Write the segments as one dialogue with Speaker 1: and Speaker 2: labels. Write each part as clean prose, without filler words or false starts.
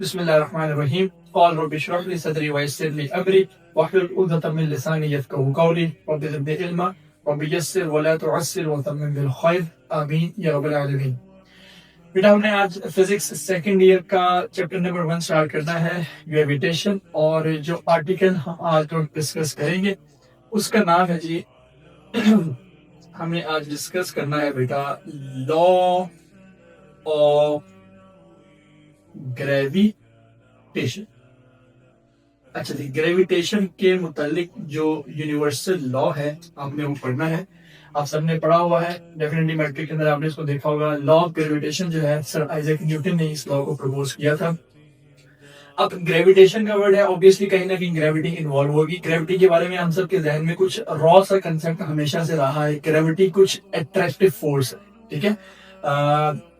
Speaker 1: बिस्मिल्लाहिर्रहमानिर्रहीम। क़ाल रब्बि इश्रह ली सदरी वयस्सिर ली अमरी वहलुल उक़दतम मिन लिसानी यफ़क़हू क़ौली रब्बि ज़िदनी इल्मा रब्बि यस्सिर वला तुअस्सिर वतम्मिम बिल खैर आमीन या रब्बल आलमीन। बेटा हमने आज फिजिक्स सेकंड ईयर का चैप्टर नंबर 1 स्टार्ट करना है, ग्रेविटेशन। और जो आर्टिकल हम आज डिस्कस करेंगे उसका नाम है जी हमें आज डिस्कस करना है बेटा लॉ ऑफ ग्रेविटेशन। अच्छा जी, ग्रेविटेशन के मुतालिक जो यूनिवर्सल लॉ है आपने वो पढ़ना है। आप सबने पढ़ा हुआ है, डेफिनेटली मैट्रिक के अंदर आपने इसको देखा होगा। लॉ ऑफ ग्रेविटेशन जो है सर आइजैक न्यूटन ने इस लॉ को प्रपोज किया था। अब ग्रेविटेशन का वर्ड है, ऑब्वियसली कहीं ना कहीं ग्रेविटी इन्वॉल्व होगी। ग्रेविटी के बारे में हम सब के जहन में कुछ रॉ सा कंसेप्ट हमेशा से रहा है। ग्रेविटी कुछ अट्रैक्टिव फोर्स है, ठीक है।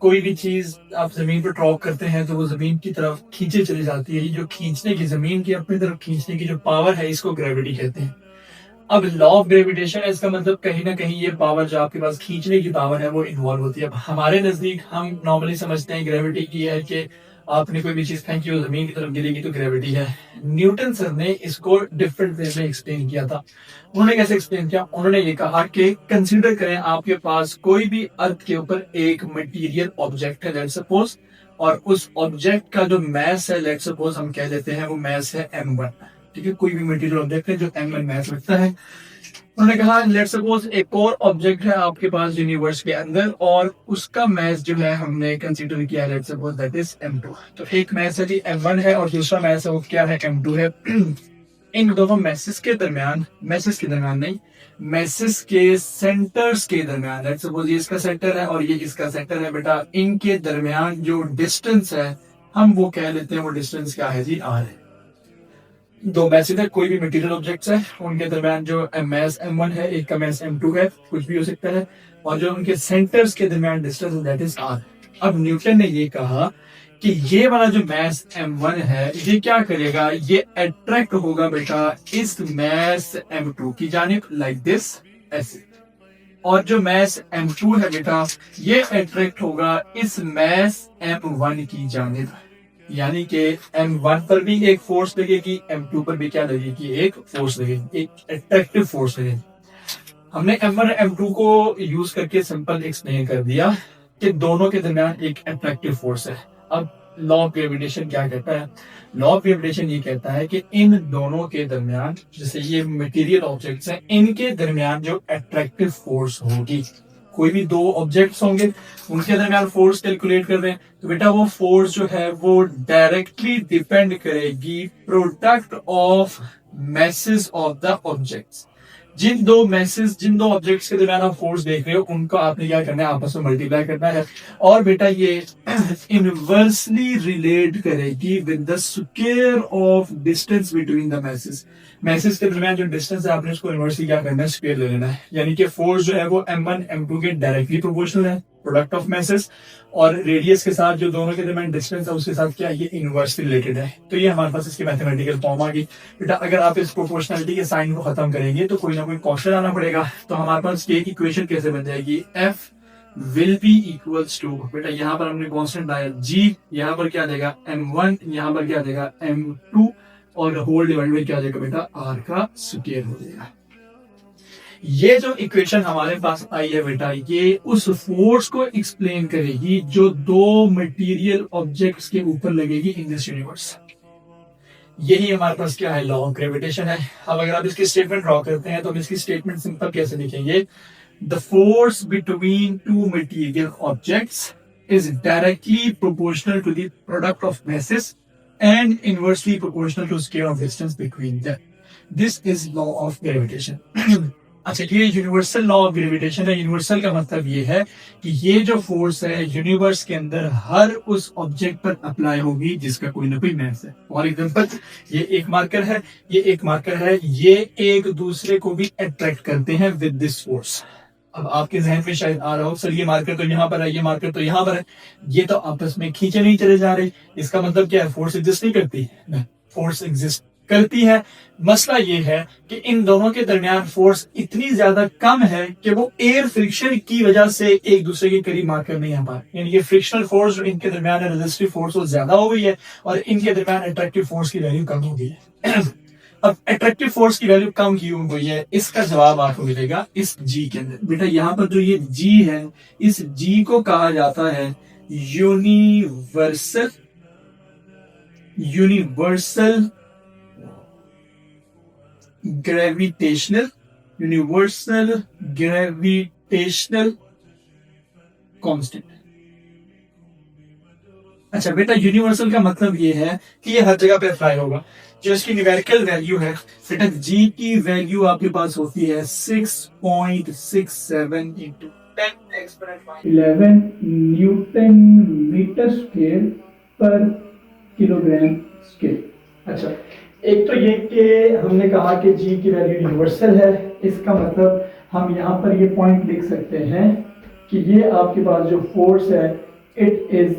Speaker 1: कोई भी चीज आप जमीन पर ड्रॉप करते हैं तो वो जमीन की तरफ खींचे चली जाती है। ये जो खींचने की, जमीन की अपनी तरफ खींचने की जो पावर है, इसको ग्रेविटी कहते हैं। अब लॉ ऑफ ग्रेविटेशन है, इसका मतलब कहीं ना कहीं ये पावर जो आपके पास खींचने की पावर है वो इन्वॉल्व होती है। अब हमारे नजदीक हम नॉर्मली समझते हैं ग्रेविटी की है कि आपने कोई भी चीज फेंकी हो जमीन की तरफ गिरेगी तो ग्रेविटी है। न्यूटन सर ने इसको डिफरेंट वे में एक्सप्लेन किया था। उन्होंने कैसे एक्सप्लेन किया? उन्होंने ये कहा कि कंसीडर करें आपके पास कोई भी अर्थ के ऊपर एक मटेरियल ऑब्जेक्ट है, लेट्स सपोज, और उस ऑब्जेक्ट का जो मैस है, लेट्स सपोज हम कह लेते हैं वो मैस है m1, ठीक है। कोई भी मटेरियल ऑब्जेक्ट है जो m1 मैस रखता है। उन्होंने कहा लेट्स सपोज एक और ऑब्जेक्ट है आपके पास यूनिवर्स के अंदर और उसका मैस जो है हमने कंसीडर किया, let's suppose that is m2। तो एक मैस है जी m1 है और दूसरा मैस है वो क्या है, m2 है। इन दोनों मैसेस के दरमियान नहीं, मैसेस के सेंटर्स के दरमियान, लेट्स सपोज ये इसका सेंटर है और ये इसका सेंटर है बेटा, इनके दरमियान जो डिस्टेंस है हम वो कह लेते हैं, वो डिस्टेंस क्या है जी, r है। दो मैसेज है, कोई भी मटेरियल ऑब्जेक्ट्स है, उनके दरमियान जो मैस m1 है, एक का मैस m2 है, कुछ भी हो सकता है, और जो उनके सेंटर्स के दरमियान डिस्टेंस दैट इज r। अब न्यूटन ने ये कहा कि ये वाला जो मैस m1 है ये क्या करेगा, ये अट्रैक्ट होगा बेटा इस मैस m2 की जानिब, लाइक दिस, ऐसे। और जो मैस m2 है बेटा ये अट्रैक्ट होगा इस मैस m1 की जानिब, यानी कि m1 पर भी एक फोर्स लगेगी, m2 पर भी क्या लगेगी, एक फोर्स लगेगी, एक अट्रैक्टिव फोर्स लगेगी। हमने m1 और m2 को यूज करके सिंपल एक्सप्लेन कर दिया कि दोनों के दरमियान एक अट्रैक्टिव फोर्स है। अब लॉ ऑफ ग्रेविटेशन क्या कहता है? लॉ ऑफ ग्रेविटेशन ये कहता है कि इन दोनों के दरमियान, जैसे ये मटेरियल ऑब्जेक्ट्स हैं, इनके दरमियान जो अट्रैक्टिव फोर्स होगी, कोई भी दो ऑब्जेक्ट्स होंगे उनके दरमियान फोर्स कैलकुलेट कर रहे हैं तो बेटा वो फोर्स जो है वो डायरेक्टली डिपेंड करेगी product of masses of the objects. जिन दो ऑब्जेक्ट्स के दरमियान आप फोर्स देख रहे हो उनको आपने क्या करना है, आपस में मल्टीप्लाई करना है। और बेटा ये इनवर्सली रिलेट करेगी with the square of distance between the messes के दरमियान जो डिस्टेंस है आपने उसको इनवर्सली क्या करना है, स्क्वायर ले लेना है। यानी कि फोर्स जो है वो m1 m2 के डायरेक्टली प्रोपोर्शनल है, प्रोडक्ट ऑफ मैसेस, और रेडियस के साथ जो दोनों के दरमियान डिस्टेंस है उसके साथ क्या, ये इनवर्सली रिलेटेड है। तो ये हमारे पास इसकी मैथमेटिकल फॉर्म आ गई। बेटा अगर आप इस प्रोपोर्शनलिटी के साइन को खत्म करेंगे तो कोई ना कोई क्वेश्चन आना पड़ेगा। तो हमारे पास ये इक्वेशन कैसे बन जाएगी, f will be equals to, बेटा यहाँ पर हमने कांस्टेंट लाया g, यहाँ पर क्या देगा m1, यहाँ पर क्या देगा m2, और होल डिवाइड में क्या देगा बेटा r का स्क्वायर हो जाएगा। ये जो इक्वेशन हमारे पास आई है बेटा ये उस फोर्स को एक्सप्लेन करेगी जो दो मटेरियल ऑब्जेक्ट्स के ऊपर लगेगी इन दिस यूनिवर्स। यही हमारे पास क्या है, लॉ ऑफ ग्रेविटेशन है। अब अगर आप इसकी स्टेटमेंट ड्रॉ करते हैं तो हम इसकी स्टेटमेंट सिंपल कैसे लिखेंगे, the force between two material objects is directly proportional to the product of masses and inversely proportional to square of distance between them. This is law of gravitation. अच्छा, ये universal law of gravitation है। Universal का मतलब ये है कि ये जो फोर्स है यूनिवर्स के अंदर हर उस ऑब्जेक्ट पर अप्लाई होगी जिसका कोई ना कोई मैस है। फॉर एग्जांपल ये एक मार्कर है, ये एक मार्कर है, ये एक दूसरे को भी अट्रैक्ट करते हैं विद दिस फोर्स। अब आपके जहन में शायद आ रहा हो, सर ये मार्कर तो यहाँ पर है, ये मार्कर तो यहाँ पर है, ये तो आपस में खींचे नहीं चले जा रहे, इसका मतलब क्या है, फोर्स एग्जिस्ट नहीं करती? फोर्स एग्जिस्ट करती है। मसला ये है कि इन दोनों के दरमियान फोर्स इतनी ज्यादा कम है कि वो एयर फ्रिक्शन की वजह से एक दूसरे के करीब आकर नहीं आ पा रहे, यानी ये फ्रिक्शनल फोर्स जो इनके दरमियान है, रेजिस्टिव फोर्स वो ज्यादा हो गई है और इनके दरमियान अट्रैक्टिव फोर्स की वैल्यू कम हो गई है। अब अट्रैक्टिव फोर्स की वैल्यू कम क्यों हुई है, इसका जवाब आपको मिलेगा इस जी के अंदर। बेटा यहाँ पर जो ये जी है, इस जी को कहा जाता है यूनिवर्सल ग्रेविटेशनल कांस्टेंट। अच्छा बेटा, यूनिवर्सल का मतलब ये है कि ये हर जगह पे अप्लाई होगा। जो इसकी न्यूमेरिकल वैल्यू है बेटा, जी की वैल्यू आपके पास होती है 6.67 into 10 exponent 11 newton metre square पर किलोग्राम स्क्वायर। अच्छा, एक तो ये कि हमने कहा कि जी की वैल्यू यूनिवर्सल है, इसका मतलब हम यहाँ पर ये पॉइंट लिख सकते हैं कि ये आपके पास जो फोर्स है it is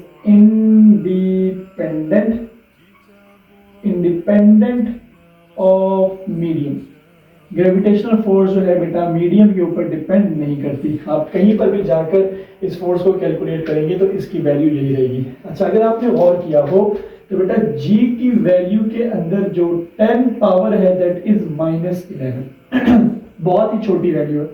Speaker 1: independent of medium. Gravitational force जो है बेटा मीडियम के ऊपर डिपेंड नहीं करती। आप कहीं पर भी जाकर इस फोर्स को कैलकुलेट करेंगे तो इसकी वैल्यू यही रहेगी। अच्छा, अगर आपने गौर किया हो तो बेटा जी की वैल्यू के अंदर जो 10 पावर है दैट इज -11 बहुत ही छोटी वैल्यू है।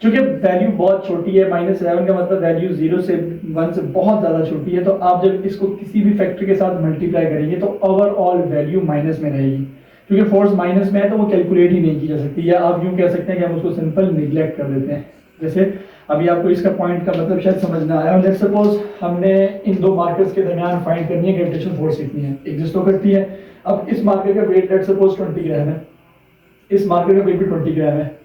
Speaker 1: क्योंकि वैल्यू बहुत छोटी है, -11 का मतलब वैल्यू 0 से 1 से बहुत ज्यादा छोटी है, तो आप जब इसको किसी भी फैक्टर के साथ मल्टीप्लाई करेंगे तो ओवरऑल वैल्यू माइनस में रहेगी। क्योंकि फोर्स माइनस में है तो वो कैलकुलेट ही नहीं की जा सकती, या आप यूं कह सकते हैं कि हम उसको सिंपल निग्लेक्ट कर देते हैं। जैसे अभी आपको इसका पॉइंट का मतलब शायद समझना आया। लेट्स सपोज हमने इन दो मार्कर्स के दरमियान फाइंड करनी है ग्रेविटेशनल फोर्स कितनी है, एग्जिस्ट तो करती है। अब इस मार्कर का वेट लेट्स सपोज 20 ग्राम है, इस मार्कर का वेट भी 20 ग्राम है।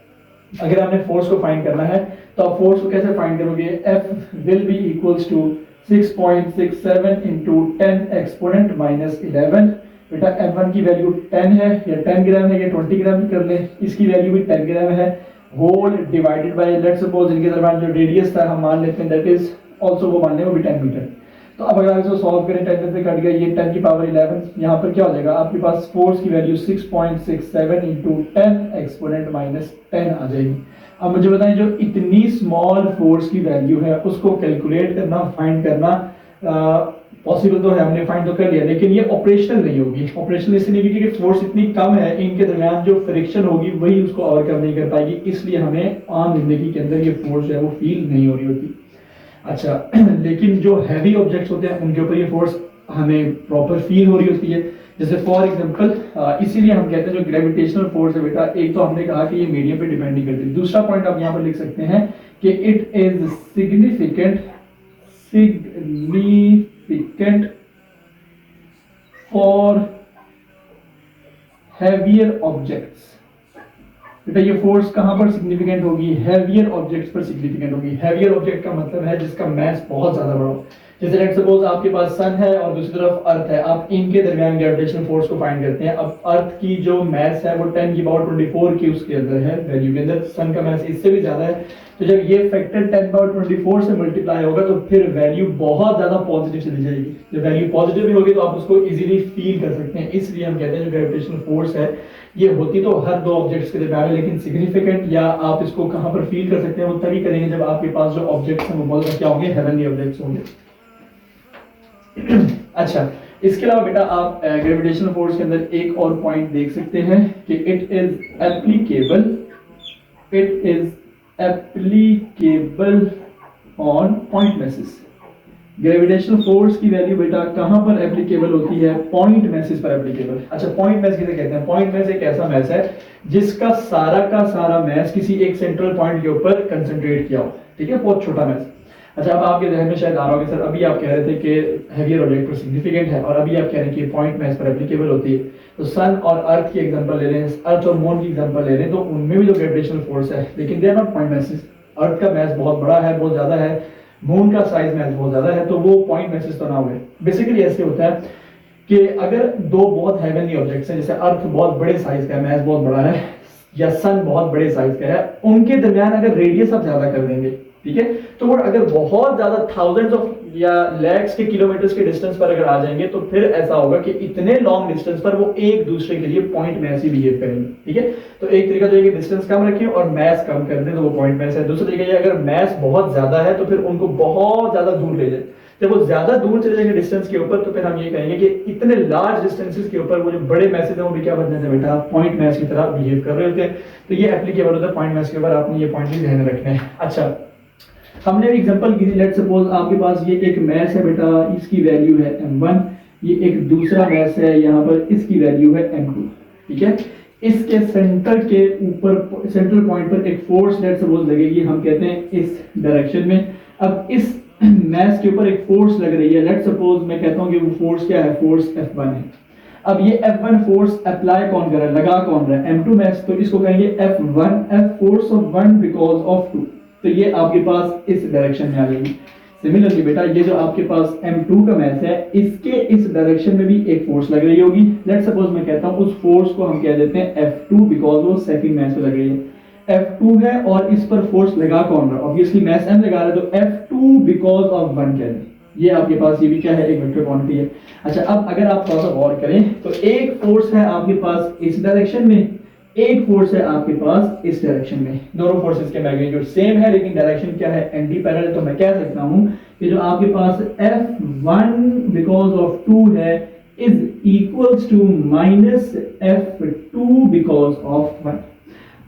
Speaker 1: अगर आपने फोर्स को फाइंड करना है तो आप फोर्स को कैसे फाइंड करोगे, F will be equals to 6.67 into 10 exponent -11। बेटा F1 की वैल्यू 10 है या 10 ग्राम है या 20 ग्राम भी कर ले, इसकी वैल्यू भी 10 ग्राम है, whole divided by let's suppose इनके दरमियान जो रेडियस था हम मान लेते हैं दैट इज आल्सो वो मान लें वो भी 10 मीटर। तो अब अगर इसको सॉल्व करें 10 से कट गया ये 10 की पावर 11, यहाँ पर क्या हो जाएगा आपके पास फोर्स की वैल्यू 6.67 इंटू 10 एक्सपोनेंट -10 आ जाएगी। अब मुझे बताएं जो इतनी स्मॉल फोर्स की वैल्यू है उसको कैलकुलेट करना, फाइंड करना पॉसिबल तो है, हमने फाइंड तो कर लिया, लेकिन ये ऑपरेशनल नहीं होगी। ऑपरेशनल इसलिए नहीं क्योंकि फोर्स इतनी कम है, इनके दरमियान जो फ्रिक्शन होगी वही उसको ओवरकम नहीं कर पाएगी, इसलिए हमें आम जिंदगी के अंदर ये फोर्स है वो फील नहीं हो रही होती। अच्छा लेकिन जो हैवी ऑब्जेक्ट्स होते हैं उनके ऊपर ये फोर्स हमें प्रॉपर फील हो रही होती है। जैसे फॉर एग्जांपल इसीलिए हम कहते हैं जो ग्रेविटेशनल फोर्स है बेटा, एक तो हमने कहा कि ये मीडियम पे डिपेंड नहीं करती, दूसरा पॉइंट आप यहाँ पर लिख सकते हैं कि it is significant for heavier objects. बेटा ये फोर्स कहां पर सिग्निफिकेंट होगी, हैवियर ऑब्जेक्ट्स पर सिग्निफिकेंट होगी। हैवियर ऑब्जेक्ट का मतलब है जिसका मास बहुत ज्यादा बड़ा हो। जैसे लेट्स सपोज आपके पास सन है और दूसरी तरफ अर्थ है, आप इनके दरमियान ग्रेविटेशनल फोर्स को फाइंड करते हैं। अब अर्थ की जो मास है वो 10 की पावर 24 की उसके अंदर है वैल्यू के अंदर, सन का मास इससे भी ज्यादा है। तो जब ये फैक्टर 10 पावर 24 से मल्टीप्लाई होगा तो फिर वैल्यू बहुत ज्यादा पॉजिटिव चली जाएगी। जब वैल्यू पॉजिटिव भी होगी तो आप उसको इजीली फील कर सकते हैं। इसलिए हम कहते हैं जो ग्रेविटेशनल फोर्स है ये होती तो हर दो ऑब्जेक्ट्स के दरमियान है, लेकिन सिग्निफिकेंट या आप इसको कहां पर फील कर सकते हैं वो तभी करेंगे जब आपके पास जो ऑब्जेक्ट्स हैं वो बहुत क्या होंगे, हेवनली ऑब्जेक्ट्स होंगे। अच्छा, इसके अलावा बेटा आप ग्रेविटेशनल फोर्स के अंदर एक और पॉइंट देख सकते हैं कि it is applicable on point message. Gravitational force की वैल्यू बेटा कहां पर एप्लीकेबल होती है, पॉइंट मैसेज पर एप्लीकेबल। अच्छा, पॉइंट मैस किसे कहते हैं, पॉइंट मैस एक ऐसा मैस है जिसका सारा का सारा मैस किसी एक सेंट्रल पॉइंट के ऊपर कंसंट्रेट किया हो, ठीक है, बहुत छोटा मैस। अच्छा, अब आपके जहन में शायद आ रहा होगा सर अभी आप कह रहे थे कि हैवियर ऑब्जेक्ट पर सिग्निफिकेंट है और अभी आप कह रहे हैं कि पॉइंट मैस पर एप्लीकेबल होती है। तो सन और अर्थ की एग्जांपल ले लें, अर्थ और मून की एग्जांपल ले लें, तो उनमें भी जो ग्रेविटेशनल फोर्स है लेकिन they are not point masses. Earth का मैस बहुत बड़ा है, बहुत ज्यादा है, मून का साइज मैस बहुत ज्यादा है, तो वो पॉइंट मैसेज तो ना हुए। बेसिकली ऐसे होता है कि अगर दो बहुत हेवनली ऑब्जेक्ट्स हैं, जैसे अर्थ बहुत बड़े साइज का है, मैस बहुत बड़ा है, या सन बहुत बड़े साइज का है, उनके दरमियान अगर रेडियस आप ज्यादा कर देंगे, ठीक है, तो वो अगर बहुत ज्यादा थाउजेंड्स ऑफ या लैक्स के किलोमीटर्स के डिस्टेंस पर अगर आ जाएंगे तो फिर ऐसा होगा कि इतने लॉन्ग डिस्टेंस पर वो एक दूसरे के लिए पॉइंट में ऐसे बिहेव करेंगे, ठीक है। तो एक तरीका जो है कि डिस्टेंस कम रखें और मैस कम कर दें तो वो पॉइंट में है। दूसरा तरीका ये अगर मैस बहुत ज्यादा है तो फिर उनको बहुत ज्यादा दूर ले जाए। जब वो ज्यादा दूर चले जाएंगे डिस्टेंस के ऊपर तो फिर हम ये कहेंगे कि इतने लार्ज डिस्टेंसेस के ऊपर वो जो बड़े मैसेज है वो भी क्या बन जाते हैं बेटा, पॉइंट मैस की तरह बिहेव कर रहे होते हैं। तो ये एप्लीकेबल होता है पॉइंट मैस के ऊपर, आपने ये पॉइंट भी ध्यान में रखना है। अच्छा, हमने एग्जांपल की, लेट्स सपोज आपके पास ये एक मैस है बेटा, इसकी वैल्यू है m1, ये एक दूसरा मैस है, यहाँ पर इसकी वैल्यू है m2, ठीक है। इसके सेंटर के ऊपर, सेंट्रल पॉइंट पर एक फोर्स लेट्स सपोज लगेगी, हम कहते हैं इस डायरेक्शन में। अब इस मैस के ऊपर एक फोर्स लग रही है, लेट्स सपोज मैं कहता हूँ कि वो फोर्स क्या है, फोर्स F1 है। अब ये F1 फोर्स अप्लाई कौन कर रहा है, लगा कौन रहा है, M2 मैस, तो इसको कहेंगे F1, F force of 1 because of 2, तो ये आपके पास इस डायरेक्शन में आ जाएगी। सिमिलरली बेटा ये जो आपके पास M2 का मैस है, इसके इस डायरेक्शन में भी एक फोर्स लग रही होगी। लेट्स सपोज मैं कहता हूँ उस फोर्स को हम कह देते हैं F2 बिकॉज वो सेकंड मैस में लग रही है। F2 है और इस पर फोर्स लगा कौन रहा है, ऑब्वियसली मैस M लगा रहा है, तो F2 बिकॉज ऑफ 1 कह दें। ये आपके पास ये भी क्या है, एक वेक्टर क्वांटिटी है। अच्छा, अब अगर आप थोड़ा सा गौर करें तो एक फोर्स है आपके पास इस डायरेक्शन में, एक फोर्स है आपके पास इस डायरेक्शन में। दोनों फोर्सेस के मैग्नीट्यूड सेम है लेकिन डायरेक्शन क्या है, एंटी पैरेलल। तो मैं कह सकता हूं कि जो आपके पास F1 बिकॉज ऑफ 2 है is equals to minus F2 because of 1।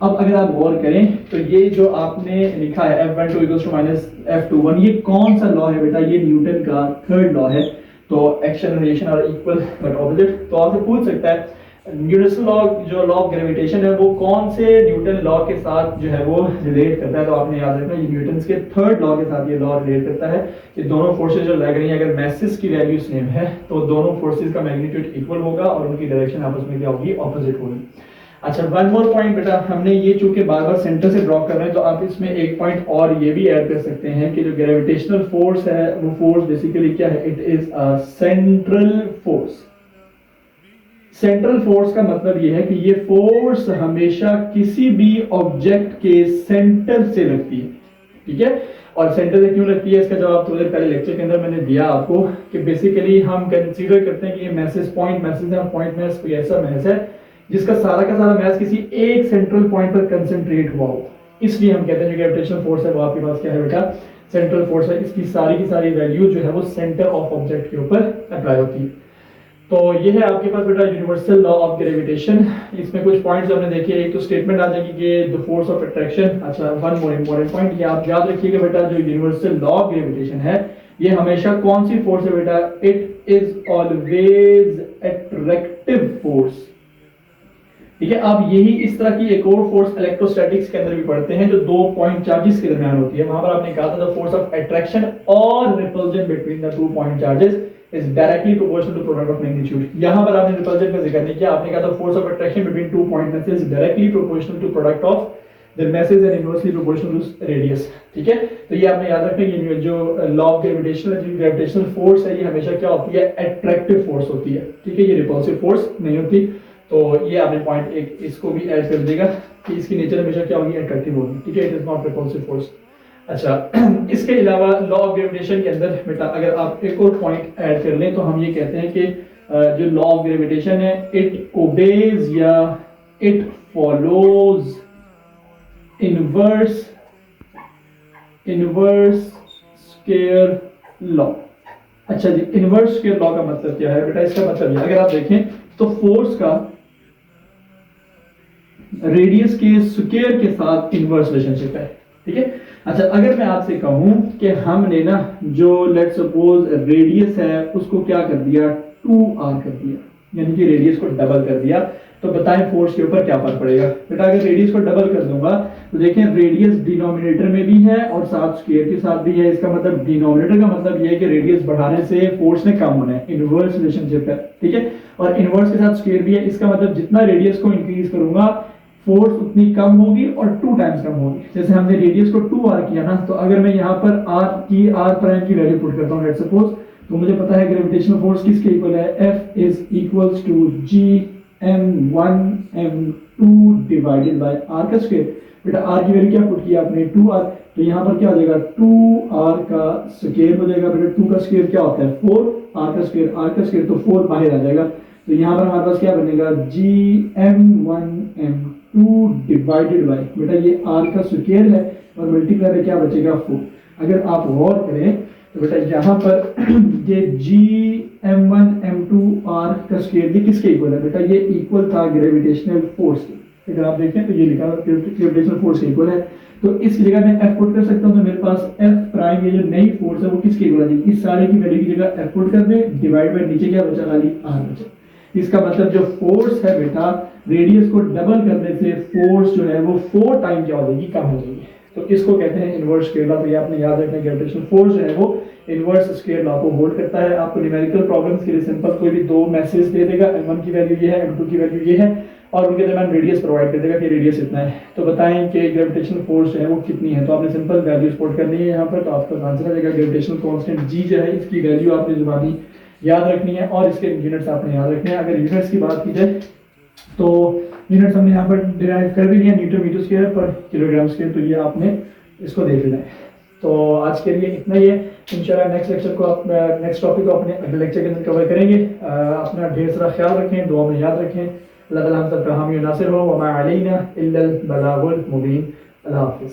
Speaker 1: अब अगर आप गौर करें तो ये जो आपने लिखा है F12 equals to minus F21, ये कौन सा लॉ है बेटा, ये न्यूटन का थर्ड लॉ है। तो एक्शन और reaction are equal but opposite. तो आपसे पूछ सकता है न्यूटन लॉ, जो लॉ ऑफ ग्रेविटेशन है वो कौन से न्यूटन लॉ के साथ जो है वो रिलेट करता है। तो आपने याद रखना ये न्यूटन के थर्ड लॉ के साथ ये लॉ रिलेट करता है कि दोनों फोर्सेस जो लग रही हैं अगर मैसेस की वैल्यू सेम है तो दोनों फोर्सेस का मैग्नीट्यूड इक्वल होगा और उनकी डायरेक्शन आपस में क्या होगी, ऑपोजिट होगी। अच्छा, वन मोर पॉइंट बेटा, हमने ये चूंकि बार बार सेंटर से ड्रॉ कर रहे हैं तो आप इसमें एक पॉइंट और ये भी ऐड कर सकते हैं कि जो ग्रेविटेशनल फोर्स है वो फोर्स बेसिकली क्या है, it is a central force. Central force का मतलब ये है कि ये फोर्स हमेशा किसी भी ऑब्जेक्ट के सेंटर से लगती है, ठीक है। और सेंटर से क्यों लगती है इसका जवाब थोड़ी देर पहले लेक्चर के अंदर मैंने दिया आपको कि बेसिकली हम कंसीडर करते हैं कि ये मैसेज पॉइंट मैसेज है, पॉइंट मैस कोई ऐसा मैस है जिसका सारा का सारा मैस किसी एक सेंट्रल पॉइंट पर कंसंट्रेट हुआ हो, इसलिए हम कहते हैं जो ग्रेविटेशनल फोर्स है वो आपके पास क्या है बेटा, सेंट्रल फोर्स है। इसकी सारी की सारी वैल्यू जो है वो सेंटर ऑफ ऑब्जेक्ट के ऊपर अप्लाई होती है। तो ये है आपके पास बेटा यूनिवर्सल लॉ ऑफ ग्रेविटेशन। इसमें कुछ पॉइंट्स हमने देखे, एक तो स्टेटमेंट आ जाएगी कि द फोर्स ऑफ अट्रैक्शन। अच्छा, वन मोर इंपॉर्टेंट पॉइंट, ये आप याद रखिएगा बेटा जो यूनिवर्सल लॉ ऑफ ग्रेविटेशन है ये हमेशा कौन सी फोर्स है बेटा, it is always attractive force, ठीक है। अब यही इस तरह की एक और फोर्स इलेक्ट्रोस्टैटिक्स के अंदर भी पढ़ते हैं जो 2 पॉइंट चार्जेस के दरमियान होती है। वहां पर आपने कहा था द फोर्स ऑफ अट्रैक्शन और repulsion between the 2 point charges is directly proportional to product of magnitude. यहां पर आपने रिपल्जन का जिक्र नहीं किया, आपने कहा था force of attraction between 2 point masses is directly proportional to product of the masses and inversely proportional to radius, ठीक है। तो ये आपने याद रखना कि जो लॉ ऑफ ग्रेविटेशनल फोर्स है ये हमेशा क्या होती है, अट्रैक्टिव फोर्स होती है, ठीक है, ये रिपल्सिव फोर्स नहीं होती। तो ये आपने पॉइंट एक इसको भी ऐड कर देगा कि इसकी नेचर हमेशा क्या होगी, अट्रैक्टिव होगी, ठीक है, it is not repulsive force. अच्छा, इसके अलावा लॉ ऑफ ग्रेविटेशन के अंदर बेटा अगर आप एक और पॉइंट ऐड कर लें तो हम ये कहते हैं कि जो लॉ ऑफ ग्रेविटेशन है इट ओबेज या it follows inverse square law. अच्छा जी, इनवर्स स्क्वायर लॉ का मतलब क्या है बेटा, इसका मतलब अगर आप देखें तो फोर्स का रेडियस के स्क्वायर के साथ इनवर्स रिलेशनशिप है, ठीक है। अच्छा, अगर मैं आपसे कहूं कि हमने ना जो लेट्स सपोज रेडियस है उसको क्या कर दिया, 2r कर दिया, यानी कि रेडियस को डबल कर दिया, तो बताएं फोर्स के ऊपर क्या फर्क पड़ेगा बेटा। अगर रेडियस को डबल कर दूंगा तो देखें रेडियस डिनोमिनेटर में भी है और साथ स्क्वायर के साथ भी है। इसका मतलब डिनोमिनेटर का मतलब यह है कि रेडियस बढ़ाने से फोर्स ने कम होना है, इनवर्स रिलेशनशिप है, ठीक है। और इनवर्स के साथ स्क्वायर भी है, इसका मतलब जितना रेडियस को इंक्रीज करूंगा फोर्स उतनी कम होगी और 2 टाइम्स कम होगी। जैसे हमने रेडियस को 2r किया ना, तो अगर मैं यहाँ पर r प्राइम की वैल्यू पुट करता हूँ लेट्स सपोज, तो मुझे पता है ग्रेविटेशनल फोर्स किसके इक्वल है, F is equals to G m1 m2 divided by r का स्क्वायर। बेटा आर की वैल्यू क्या पुट किया आपने 2r, तो यहाँ पर क्या हो जाएगा 2r का स्क्वायर हो जाएगा। बेटा 2 का स्क्वायर क्या होता है 4, r का स्क्वायर तो 4 बाहर आ जाएगा। तो यहाँ पर हमारे पास क्या बनेगा gm1m2 डिवाइडेड बाय, बेटा ये r का स्क्वायर है और मल्टीप्लाई में क्या बचेगा 4। अगर आप गौर करें तो बेटा यहाँ पर ये gm1m2r का स्क्वायर ये किसके इक्वल है बेटा, ये इक्वल था ग्रेविटेशनल फोर्स के। अगर आप देखें तो ये लिखा है ग्रेविटेशनल फोर्स के इक्वल है। तो इसकी जगह मैं f पुट कर सकता हूं, तो मेरे पास f प्राइम ये जो नई फोर्स है वो किसके इक्वल आ जाएगी, इस सारे की वैल्यू की जगह f पुट कर दे, डिवाइड बाय नीचे क्या बचा खाली r बचा। इसका मतलब जो फोर्स है बेटा रेडियस को डबल करने से फोर्स जो है वो 4 टाइम क्या हो जाएगी, कम हो जाएगी। तो इसको कहते हैं इनवर्स स्क्वायर लॉ। तो ये आपने याद रखना है ग्रेविटेशनल फोर्स जो है वो इनवर्स स्क्वायर लॉ को होल्ड करता है। आपको न्यूमेरिकल प्रॉब्लम्स के लिए सिंपल कोई भी दो मैसेज दे देगा, m1 की वैल्यू ये है, m2 की वैल्यू ये है, और उनके दरमियान रेडियस प्रोवाइड कर देगा कि रेडियस इतना है। तो बताएं कि ग्रेविटेशनल फोर्स जो है वो कितनी है, तो आपने सिंपल वैल्यूज पुट करनी है यहाँ पर, तो आपका आंसर आ जाएगा ग्रेविटेशनल कांस्टेंट g जो है इसकी वैल्यू आपने जुबानी याद रखनी है और इसके यूनिट्स आपने याद रखने हैं। अगर यूनिट्स की बात की जाए तो यूनिट्स हमने यहाँ पर डिराइव कर भी लिया, न्यूटन मीटर स्क्वायर पर किलोग्राम स्क्वायर, तो ये आपने इसको देख लेना है। तो आज के लिए इतना ही है। इंशाल्लाह नेक्स्ट लेक्चर को आप नेक्स्ट टॉपिक को अपने अगले लेक्चर के अंदर कवर करेंगे। अपना ढेर सारा ख्याल रखें, दुआ में याद रखें। अल्लाह ताला हम सब का हामी नासिर हो, वमा अलैना इल्लल बलागुल मुबीन। अल्लाह हाफिज़।